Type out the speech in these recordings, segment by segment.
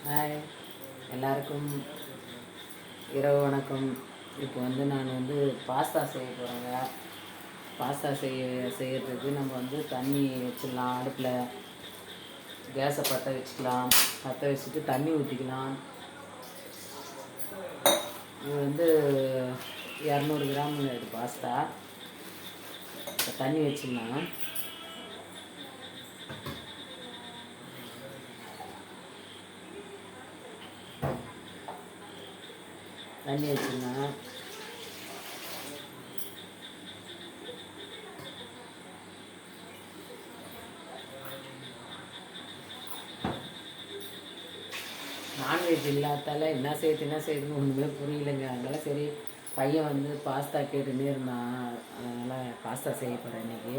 Hi, எல்லாருக்கும் இரவு வணக்கம். இப்போ நான் பாஸ்தா செய்ய போகிறேங்க. பாஸ்தா செய்யறதுக்கு நம்ம தண்ணி வச்சிடலாம். அடுப்பில் கேஸை பற்ற வச்சுக்கலாம். பற்ற வச்சுட்டு தண்ணி ஊற்றிக்கலாம். இது 200 கிராம் இது பாஸ்தா. தண்ணி வச்சிடலாம். தண்ணி வச்சுருந்தேன். நான்வெஜ் இல்லாதால என்ன செய்யுதுன்னு ஒன்றுமே புரியலைங்க. அதனால் சரி, பையன் பாஸ்தா கேட்டுன்னே இருந்தான். அதனால் பாஸ்தா செய்ய போகிறேன் இன்றைக்கி.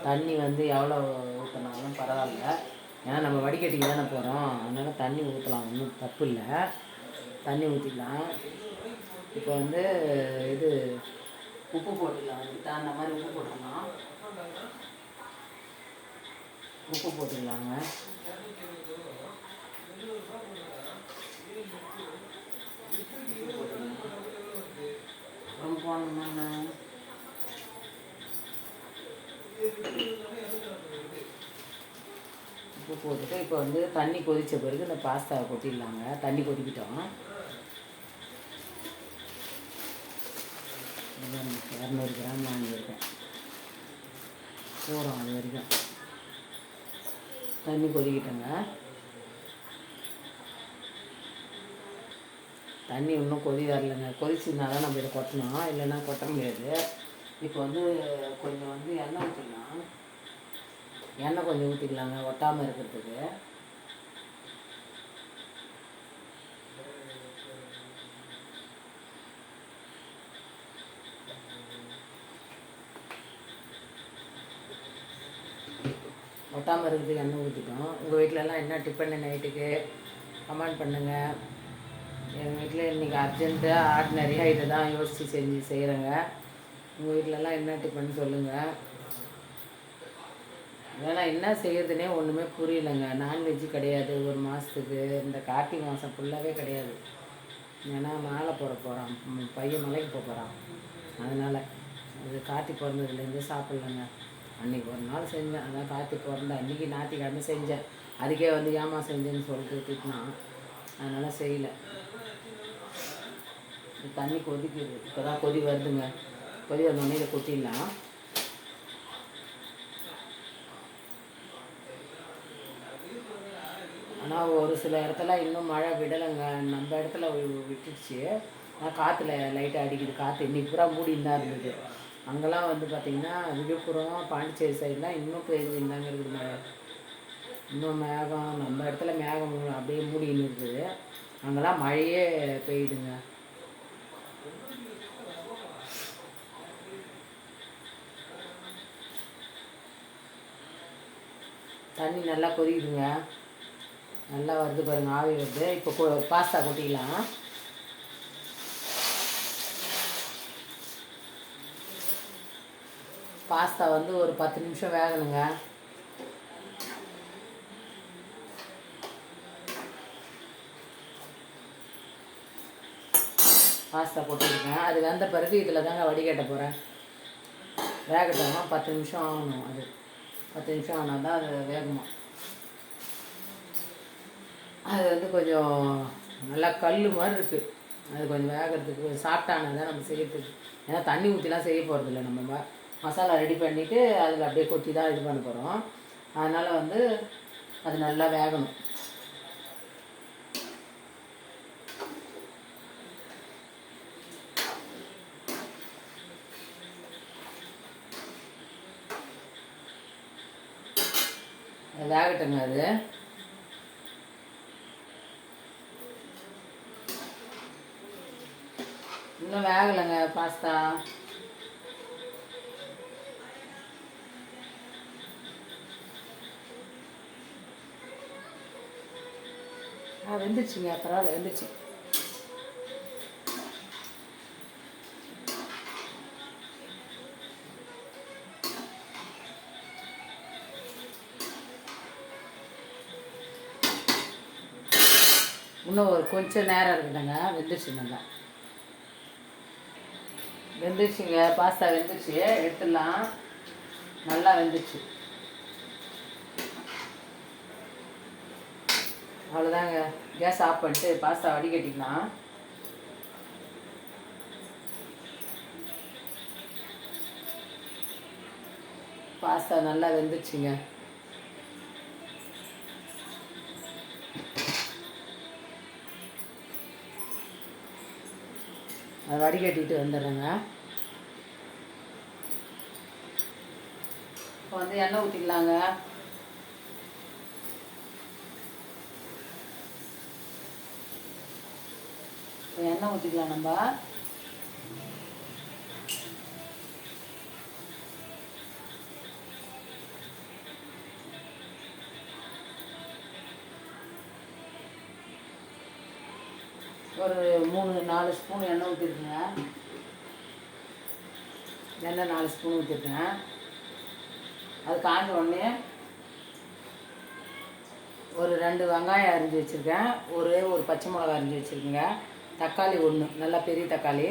தண்ணி எவ்வளோ ஊற்றினாலும் பரவாயில்ல, ஏன்னா நம்ம வடிகட்டிக்கு தானே போகிறோம். அதனால் தண்ணி ஊற்றலாம், ஒன்றும் தப்பு இல்லை. தண்ணி ஊற்றிக்கலாம். இப்போ இது உப்பு போட்டுக்கலாம். அந்த மாதிரி உப்பு போட்டுக்கலாம். உப்பு போட்டுக்கலாங்க. ரொம்ப போடணுமா? உப்பு போட்டுட்டு இப்போ தண்ணி கொதித்த பிறகு இந்த பாஸ்தாவை கொட்டிடலாங்க. தண்ணி கொதிக்கிட்டோம். 200 கிராம் வாங்கியிருக்கேன். போகிறோம் அது வரைக்கும். தண்ணி கொதிக்கிட்டோங்க. தண்ணி இன்னும் கொதி வரலைங்க. கொதிச்சுருந்தா தான் நம்ம இதை கொட்டணும், இல்லைன்னா கொட்ட முடியாது. இப்போ கொஞ்சம் எண்ணெய் ஊற்றிக்கலாம். எண்ணெய் கொஞ்சம் ஊற்றிக்கலாங்க, ஒட்டாமல் இருக்கிறதுக்கு. ஒட்டாமல் இருக்கிறதுக்கு எண்ணெய் ஊற்றிட்டோம். உங்கள் வீட்டிலலாம் என்ன டிஃபன் நைட்டுக்கு கமெண்ட் பண்ணுங்கள். எங்கள் வீட்டில் இன்றைக்கி அர்ஜென்ட்டாக ஆர்டினரியாக இதை தான் யோசித்து செய்கிறேங்க. உங்கள் வீட்டிலலாம் என்ன டிஃபன் சொல்லுங்கள். ஏன்னா என்ன செய்யறதுனே ஒன்றுமே புரியலைங்க. நான்வெஜ்ஜு கிடையாது ஒரு மாதத்துக்கு. இந்த கார்த்திகை மாதம் ஃபுல்லாகவே கிடையாது. ஏன்னா மாலை போகிறான் பையன், மலைக்கு போகிறான். அதனால் அது கார்த்திகை பிறந்ததுலேருந்து சாப்பிட்லங்க. அன்றைக்கி ஒரு நாள் செஞ்சேன், அதான் கார்த்திகை பிறந்த அன்றைக்கி ஞாயிற்றுக்கிழமை செஞ்சேன். அதுக்கே ஏமா செஞ்சேன்னு சொல்லிட்டு திட்டினான். அதனால் செய்யலை. தண்ணி கொதிக்குது. இப்போ தான் கொதி வருதுங்க. கொதி வந்தோடனே இதை கொட்டிடலாம். ஆனால் ஒரு சில இடத்துல இன்னும் மழை விடலைங்க. நம்ம இடத்துல விட்டுடுச்சு. ஆனால் காற்றுல லைட்டாக அடிக்குது. காற்று இன்னைக்கு பூரா மூடின்னு தான் இருந்தது. அங்கெல்லாம் பார்த்திங்கன்னா விழுப்புரம், பாண்டிச்சேரி சைடெலாம் இன்னும் பெஞ்சுருந்தாங்க இருக்குது மழை. இன்னும் மேகம், நம்ம இடத்துல மேகம் அப்படியே மூடின்னு இருக்குது. அங்கெல்லாம் மழையே பெய்யுதுங்க. தண்ணி நல்லா கொதிக்குதுங்க. நல்லா வருது பாருங்க, ஆவி வருது. இப்போ பாஸ்தா கொட்டிக்கலாம். பாஸ்தா ஒரு 10 நிமிஷம் வேகணுங்க. பாஸ்தா போட்டுருக்கேன். அது வந்த பிறகு இதில் தாங்க வடிகட்ட போகிறேன். வேகட்டும், 10 நிமிஷம் ஆகணும். அது 10 நிமிஷம் ஆனால் தான் அது வேகுமா. அது கொஞ்சம் நல்லா கல் மாதிரி இருக்குது. அது கொஞ்சம் வேகிறதுக்கு சாப்பிட்டானா தான் நம்ம செய்யறதுக்கு. ஏன்னா தண்ணி ஊற்றிலாம் செய்ய போகிறதில்ல. நம்ம மசாலா ரெடி பண்ணிவிட்டு அதில் அப்படியே கொட்டி தான் இது பண்ண போகிறோம். அதனால் அது நல்லா வேகணும். வேகட்டுங்க. அது இன்னும் வேகலைங்க பாஸ்தா. வெந்துருச்சுங்க, பரவாயில்ல, வெந்துருச்சு. இன்னும் ஒரு கொஞ்சம் நேரம் இருக்குதுங்க. வெந்துருச்சு, நல்லா வெந்துருச்சுங்க. பாஸ்தா வெந்துருச்சு, எடுத்துடலாம். நல்லா வெந்துருச்சு. அவ்வளோதாங்க. கேஸ் ஆஃப் பண்ணிட்டு பாஸ்தா வடிகட்டிக்கலாம். பாஸ்தா நல்லா வெந்துருச்சுங்க. அதை வடிகட்டிட்டு வந்துடுறேங்க. இப்போ வந்து எண்ணெய் ஊற்றிக்கலாங்க. எண்ணெய் ஊற்றிக்கலாம் நம்ம. ஒரு 3-4 ஸ்பூன் எண்ணெய் ஊற்றிருக்குங்க. எண்ணெய் 4 ஸ்பூன் ஊற்றிருக்கேன். அது காஞ்ச உடனே ஒரு 2 வெங்காயம் அரிஞ்சு வச்சுருக்கேன். ஒரு பச்சை மிளகா அரிஞ்சு வச்சுருக்கேங்க. தக்காளி 1, நல்லா பெரிய தக்காளி.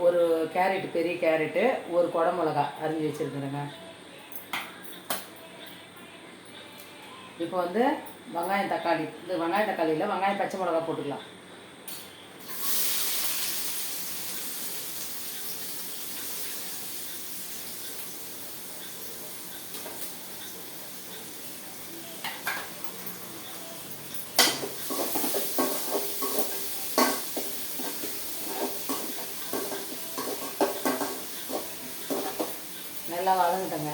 ஒரு கேரட்டு, பெரிய கேரட்டு, ஒரு குடை மிளகா அரிஞ்சு வச்சுருக்குறேங்க. இப்போ வந்து வெங்காயம் தக்காளி, இந்த வெங்காயம் தக்காளியில் வெங்காயம் பச்சை மிளகா போட்டுக்கலாம். நல்லா வதங்கிட்டேங்க.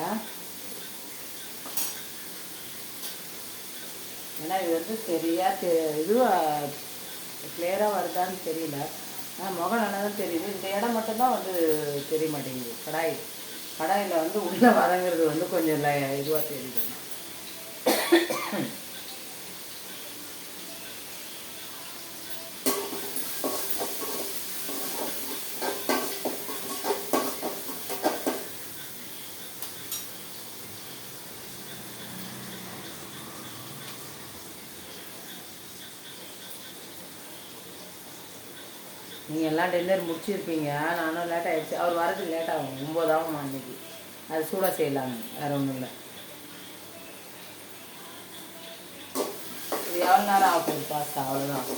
ஏன்னா இது வந்து சரியாக இதுவாக கிளியராக வருதான்னு தெரியல. ஆனால் முகம் நல்லா தான் தெரியுது. இந்த இடம் மட்டும்தான் வந்து தெரிய மாட்டேங்குது. கடாயில் வந்து உள்ளே வதங்கிறது வந்து கொஞ்சம் இதுவாக தெரியுது. நீங்கள் எல்லாம் டின்னர் முடிச்சிருப்பீங்க. நானும் லேட் ஆகிடுச்சு. அவர் வரது லேட் ஆகும், 9 ஆகும் அன்றைக்கி. அது சூடாக செய்யலாங்க, வேறு ஒன்றும் இல்லை. இது எவ்வளோ நேரம் ஆகும் பாஸ்தா? அவ்வளோதான்.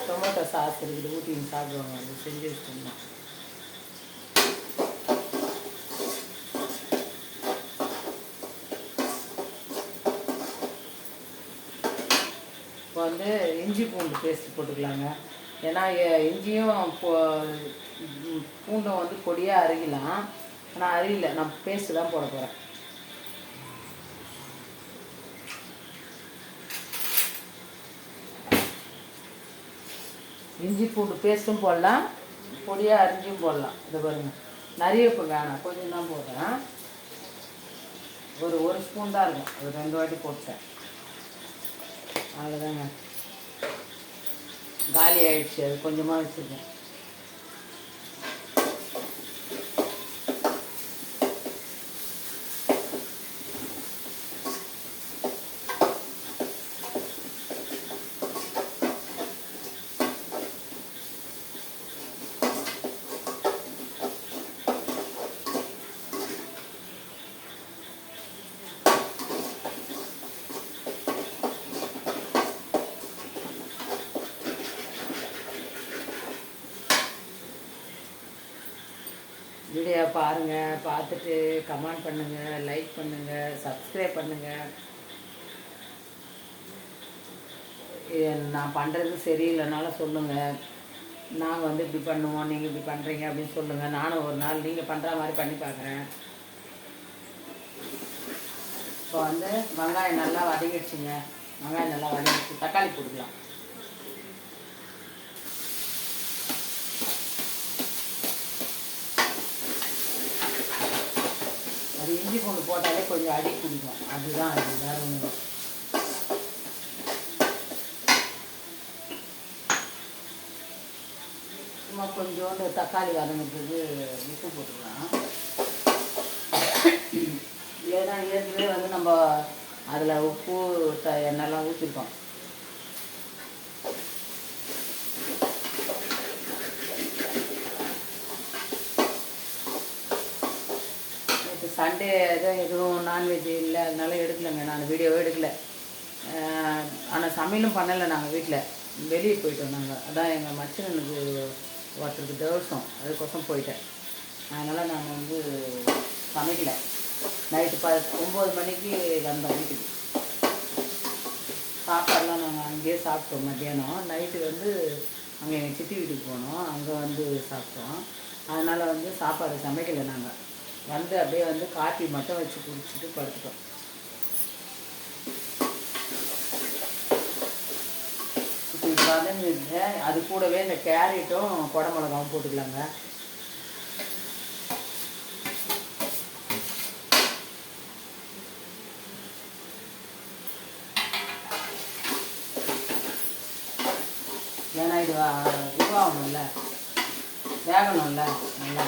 டொமேட்டோ சாஸ் இருக்குது, ஊற்றின்னு சாப்பிடுவாங்க. அது செஞ்சு வச்சுட்டோம்னா இப்போ வந்து இஞ்சி பூண்டு பேஸ்ட் போட்டுக்கலாங்க. ஏன்னா இஞ்சியும் பூண்டும் வந்து பொடியாக அரைக்கலாம். ஆனால் அரியல, நான் பேஸ்ட்டு தான் போட போகிறேன். இஞ்சி பூண்டு பேஸ்ட்டும் போடலாம், பொடியாக அரிஞ்சும் போடலாம். இதை பாருங்கள், நிறைய இப்போ வேணாம், கொஞ்சம் தான் போடுறேன். ஒரு ஸ்பூன் தான் இருக்கும். ஒரு 2 வாட்டி போட்டேன். அவ்வளோதாங்க, காலி ஆகிடுச்சு. அது கொஞ்சமாக வச்சுருக்கேன். வீடியோ பாருங்கள், பார்த்துட்டு கமெண்ட் பண்ணுங்கள், லைக் பண்ணுங்கள், சப்ஸ்கிரைப் பண்ணுங்கள். நான் பண்ணுறது சரியில்லைனாலும் சொல்லுங்கள். நாங்கள் வந்து இப்படி பண்ணுவோம், நீங்கள் இப்படி பண்ணுறீங்க அப்படின்னு சொல்லுங்கள். நானும் ஒரு நாள் நீங்கள் பண்ணுற மாதிரி பண்ணி பார்க்குறேன். இப்போ வந்து வெங்காயம் நல்லா வதங்கிடுச்சுங்க. வெங்காயம் நல்லா வதங்கிடுச்சு. தக்காளி போட்டுக்கலாம். அது இஞ்சி பூண்டு போட்டாலே கொஞ்சம் அடி பிடிக்கும். அதுதான் அது, வேறு ஒன்று. சும்மா கொஞ்சோண்டு தக்காளி வதங்கிறதுக்கு உப்பு போட்டுக்கலாம். ஏன்னா ஏற்கனவே வந்து நம்ம அதில் உப்பு எண்ணெய்லாம் ஊற்றிருக்கோம். இப்போ சண்டே எதுவும் நான்வெஜ் இல்லை, அதனால எடுக்கலைங்க, நான் வீடியோவே எடுக்கலை. ஆனால் சமையலும் பண்ணலை, நாங்கள் வீட்டில் வெளியே போயிட்டோம். நாங்கள் அதான் எங்கள் மச்சனுக்கு ஒருத்தருக்கு தோஷம், அதுக்கோசம் போயிட்டேன். அதனால் நான் சமைக்கலை. நைட்டு 9 மணிக்கு வந்தோம் வீட்டுக்கு. சாப்பாடெலாம் நாங்கள் அங்கேயே சாப்பிட்டோம். மத்தியானம் நைட்டு அங்கே எங்கள் சித்தி வீட்டுக்கு போனோம், அங்கே சாப்பிட்டோம். அதனால் சாப்பாடு சமைக்கலை. நாங்கள் அப்படியே காஃபி மட்டும் வச்சு குடிச்சிட்டு படுத்துட்டோம். இப்போ இது வதங்கிடுங்க. அது கூடவே இந்த கேரட்டும் குடமிளகாவும் போட்டுக்கலாங்க. ஏன்னா இதுவாகணும்ல, வேகணும்ல நல்லா.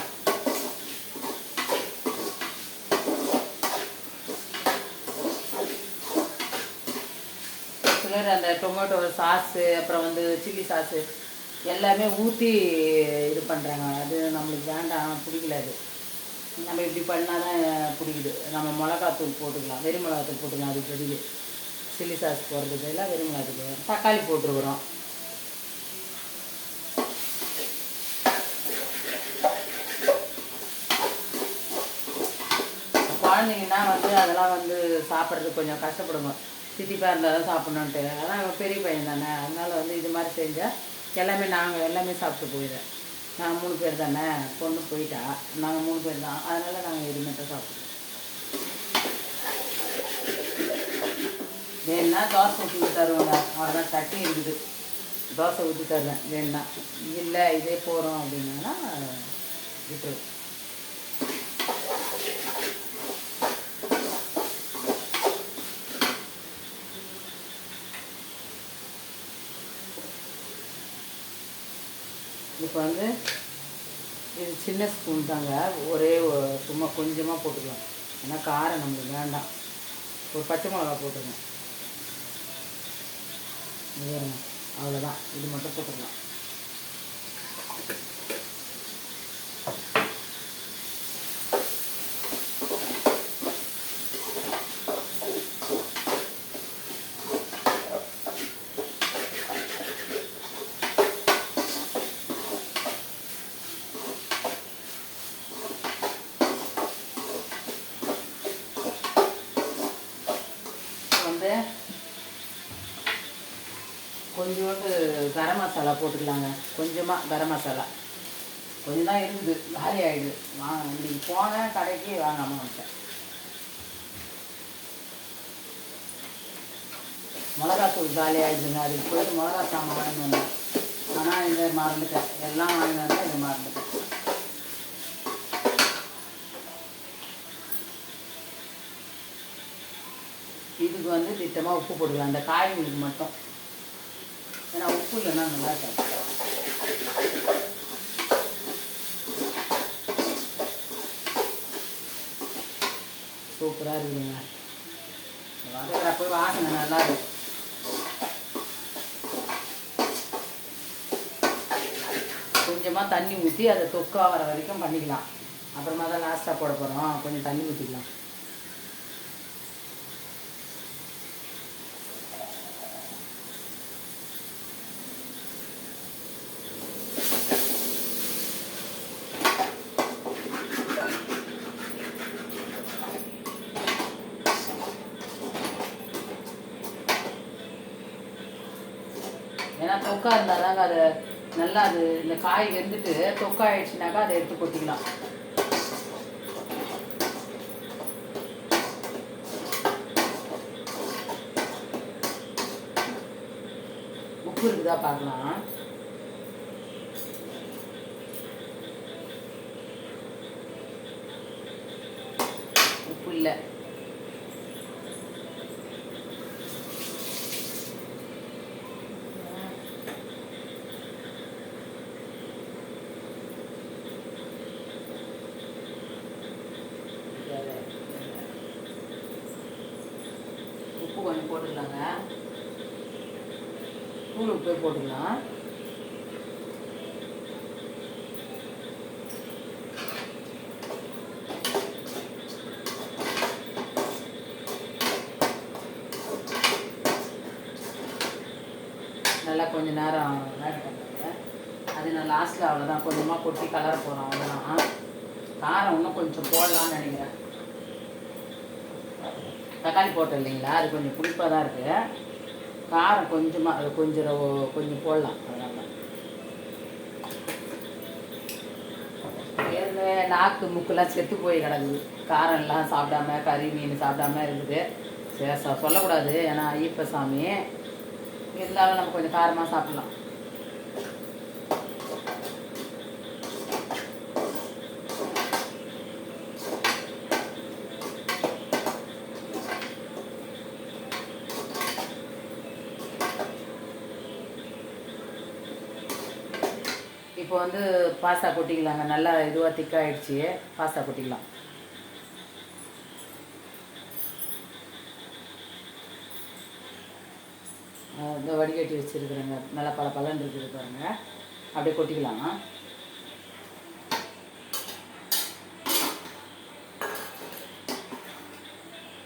சிலர் அந்த டொமேட்டோ சாஸு அப்புறம் சில்லி சாஸு எல்லாமே ஊற்றி இது பண்ணுறாங்க. அது நம்மளுக்கு வேண்டாம், பிடிக்கல. அது நம்ம இப்படி பண்ணால் தான் பிடிக்குது. நம்ம மிளகாத்தூள் போட்டுக்கலாம், வெறும் மிளகாத்தூள் போட்டுக்கலாம். அதுக்கு பதில் சில்லி சாஸ் போடுறதுக்கு எல்லாம் வெறும் மிளகாத்தூள், தக்காளி போட்டுருக்குறோம். குழந்தைங்கன்னா அதெல்லாம் சாப்பிட்றதுக்கு கொஞ்சம் கஷ்டப்படுங்க. சித்திப்பாக இருந்தால் தான் சாப்பிட்ணுன்ட்டு. ஆனால் பெரிய பையன் தானே, அதனால் இது மாதிரி செஞ்சால் நாங்கள் எல்லாமே சாப்பிட்டு போயிடுறேன். நாங்கள் 3 பேர் தானே, பொண்ணு போயிட்டா, நாங்கள் 3 பேர் தான். அதனால் நாங்கள் இது மட்டும் சாப்பிடுவோம். வேணுன்னா தோசை ஊற்றி தருவோங்க, அவ்வளோதான். சட்னி இருக்குது, தோசை ஊற்றி தருவேன் வேணுன்னா. இல்லை இதே போகிறோம் அப்படின்னா விட்டுருவோம். இப்போ இது சின்ன ஸ்பூன் தாங்க, ஒரே சும்மா கொஞ்சமாக போட்டுக்கலாம். ஏன்னா காரம் நம்மளுக்கு வேண்டாம். ஒரு பச்சை மிளகா போட்டுருங்க, வேறுங்க, அவ்வளோதான். இது மட்டும் போட்டுக்கலாம். கொஞ்சோண்டு கரம் மசாலா போட்டுக்கலாங்க. கொஞ்சமாக கரம் மசாலா கொஞ்சம் தான் இருக்குது, காலி ஆகிடுது. இன்றைக்கி போனேன் கடைக்கு, வாங்காமல் வந்துட்டேன். மிளகாத்தூள் காலி ஆகிடுதுங்க, அதுக்கு போய்ட்டு மிளகா சாமான் வாங்கிட்டு வந்தேன். ஆனால் இதை மறந்துட்டேன், எல்லாம் வாங்கி வந்தேன், இதை மறந்துட்டேன். இதுக்கு திட்டமாக உப்பு போட்டுக்கலாம், அந்த காய்கறிக்கு மட்டும். ஏன்னா உப்பு இல்லைன்னா நல்லா இருக்காது. சூப்பராக இருக்குதுங்க, வதக்கிறப்ப வாசனை நல்லா இருக்கும். கொஞ்சமாக தண்ணி ஊற்றி அதை தொக்கா வர வரைக்கும் பண்ணிக்கலாம். அப்புறமா தான் லாஸ்ட்டாக போட போகிறோம், கொஞ்சம் தண்ணி ஊற்றிக்கலாம். ஏன்னா தொக்கா இருந்தால் தாங்க அது நல்லா, இந்த காய் வெந்துட்டு தொக்கா ஆயிடுச்சுனாக்கா அதை எடுத்து கொட்டிக்கலாம். உப்பு இருக்குதா பார்க்கலாம். உப்பு இல்லை. கொஞ்சம் போட்டுக்கலாங்க. தூள் உப்பு போட்டுக்கலாம். நல்லா கொஞ்சம் நேரம் வேக பண்ணுங்க. அது நான் லாஸ்ட்டில் அவ்வளோதான் கொஞ்சமாக கொட்டி கலர போகிறோம். அவ்வளோதான். காரம் இன்னும் கொஞ்சம் போடலான்னு நினைக்கிறேன். தக்காளி போட்டோம் இல்லைங்களா, அது கொஞ்சம் புளிப்பாக தான் இருக்குது. காரம் கொஞ்சமாக அது கொஞ்சம் போடலாம். அதனால் ஏற்கனவே நாக்கு முக்கெல்லாம் செத்து போய் கிடக்குது. காரம்லாம் சாப்பிடாம கறி மீன் சாப்பிடாம இருக்குது. சரி சொல்லக்கூடாது, ஏன்னா ஐயப்ப சாமி. இருந்தாலும் நம்ம கொஞ்சம் காரமாக சாப்பிட்லாம். இப்போ வந்து பாஸ்தா கொட்டிக்கலாங்க. நல்லா இதுவாக திக்காகிடுச்சு. பாஸ்தா கொட்டிக்கலாம். இந்த வடிகட்டி வச்சுருக்குறேங்க. நல்லா பலன்னு இருக்குது பாருங்க. அப்படியே கொட்டிக்கலாம்.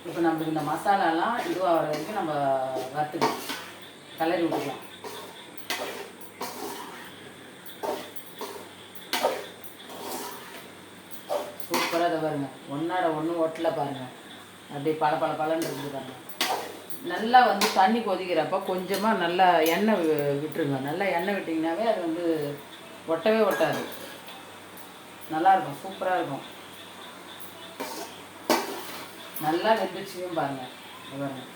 இப்போ நம்மளுக்கு இந்த மசாலாலாம் இதுவாக வரைக்கும் நம்ம வறுத்துக்கலாம், கலரி விட்டுக்கலாம். சூப்பராக இதை பாருங்கள், ஒன்றோட ஒன்று ஒட்டலை பாருங்கள். அப்படியே பலன்னு இருக்குது பாருங்கள். நல்லா வந்து தண்ணி கொதிக்கிறப்போ கொஞ்சமாக நல்லா எண்ணெய் விட்டுருங்க. நல்லா எண்ணெய் விட்டிங்கனாவே அது வந்து ஒட்டவே ஒட்டாது. நல்லாயிருக்கும், சூப்பராக இருக்கும். நல்லா வெந்துச்சுன்னு பாருங்கள். பாருங்கள்,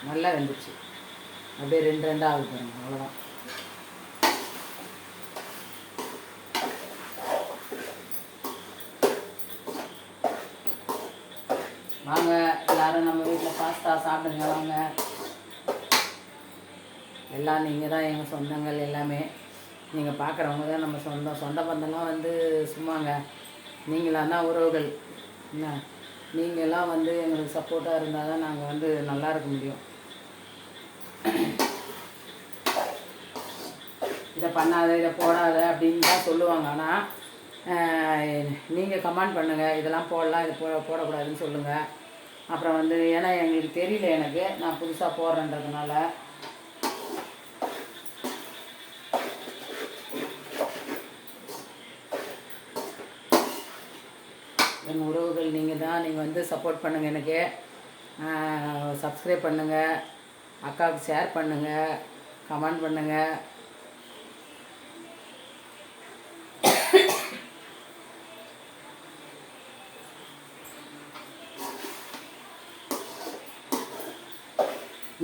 நல்லா வெந்துச்சு. அப்படியே ரெண்டாக ஆகுது பாருங்கள். அவ்வளோதான். வாங்க எல்லோரும் நம்ம வீட்டில் பாஸ்தா சாப்பிடுங்க. வாங்க எல்லாம் நீங்கள் தான் எங்கள் சொந்தங்கள். எல்லாமே நீங்கள் பார்க்குறவங்க தான் நம்ம சொந்த பந்தம்லாம் வந்து சும்மாங்க. நீங்களாம் தான் உறவுகள். என்ன, நீங்கள்லாம் வந்து எங்களுக்கு சப்போர்ட்டாக இருந்தால் தான் நாங்கள் வந்து நல்லா இருக்க முடியும். இதை பண்ணாத இதை போடாத அப்படின்னு தான் சொல்லுவாங்க. ஆனால் நீங்கள் கமெண்ட் பண்ணுங்கள், இதெல்லாம் போடலாம், இது போடக்கூடாதுன்னு சொல்லுங்கள். அப்புறம் வந்து ஏன்னா எங்களுக்கு தெரியல, எனக்கு நான் புதுசாக போடுறேன்றதுனால. எங்கள் உறவுகள் நீங்கள் தான். நீங்கள் வந்து சப்போர்ட் பண்ணுங்கள், எனக்கு சப்ஸ்கிரைப் பண்ணுங்கள், அக்காவுக்கு ஷேர் பண்ணுங்கள், கமெண்ட் பண்ணுங்கள்.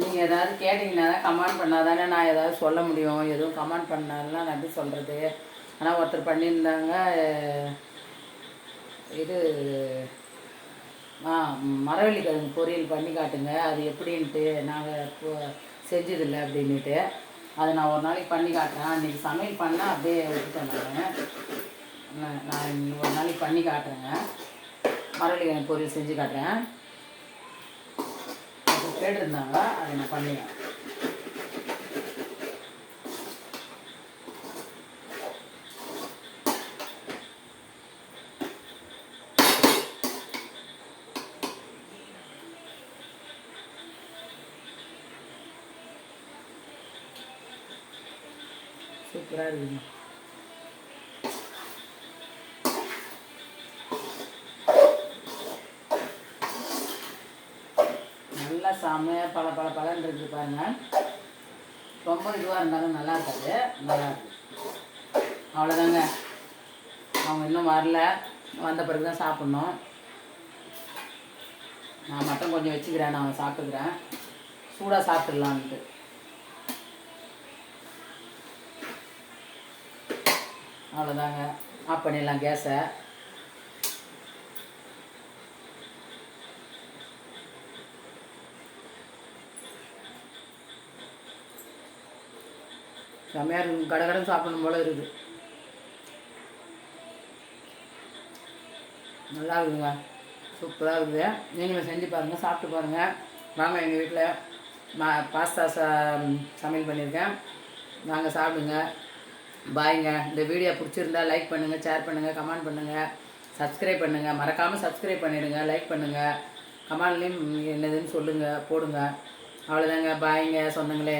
நீங்கள் ஏதாவது கேட்டிங்கன்னா தான், கமெண்ட் பண்ணால் தானே நான் ஏதாவது சொல்ல முடியும். எதுவும் கமெண்ட் பண்ணாலும் நான் எப்படி சொல்கிறது. ஆனால் ஒருத்தர் பண்ணியிருந்தாங்க, இது மரவள்ளி கிழங்கு பொரியல் பண்ணி காட்டுங்க, அது எப்படின்ட்டு நாங்கள் செஞ்சதில்லை அப்படின்ட்டு. அதை நான் ஒரு நாளைக்கு பண்ணி காட்டுறேன். அன்றைக்கி சமையல் பண்ணால் அப்படியே விட்டுட்டேன். நான் ஒரு நாளைக்கு பண்ணி காட்டுறேங்க. மரவள்ளி கிழங்கு பொரியல் செஞ்சு காட்டுறேன். கேட்டிருந்தாங்க, அதை நான் பண்ணிடுறேன். சூப்பராக இருக்குங்க. நல்லா செம்மையாக பலன்னு இருக்குது பாருங்கள். ரொம்ப இதுவாக இருந்தாலும் நல்லா இருக்காது. நல்லா இருக்கு. அவ்வளோதாங்க. அவங்க இன்னும் வரல, வந்த பிறகு தான் சாப்பிட்ணும். நான் மட்டும் கொஞ்சம் வச்சுக்கிறேன், நான் சாப்பிட்டுக்கிறேன். சூடாக சாப்பிட்றலான்ட்டு. அவ்வளோதாங்க. ஆஃப் பண்ணிடலாம் கேஸை. செம்மையாக இருக்குது. கடை சாப்பிடணும் போல் இருக்குது. நல்லா இருக்குதுங்க, சூப்பராக இருக்குது. நீங்களும் செஞ்சு பாருங்கள், சாப்பிட்டு பாருங்கள். வாங்க எங்கள் வீட்டில் பாஸ்தா சமையல் பண்ணியிருக்கேன். வாங்க சாப்பிடுங்க. பாய்ங்க. இந்த வீடியோ பிடிச்சிருந்தா லைக் பண்ணுங்கள், ஷேர் பண்ணுங்கள், கமெண்ட் பண்ணுங்கள், சப்ஸ்கிரைப் பண்ணுங்கள். மறக்காமல் சப்ஸ்கிரைப் பண்ணிவிடுங்க, லைக் பண்ணுங்கள், கமெண்ட்லேயும் என்னதுன்னு சொல்லுங்கள், போடுங்க. அவ்வளோதாங்க. பாய்ங்க சொந்தங்களே.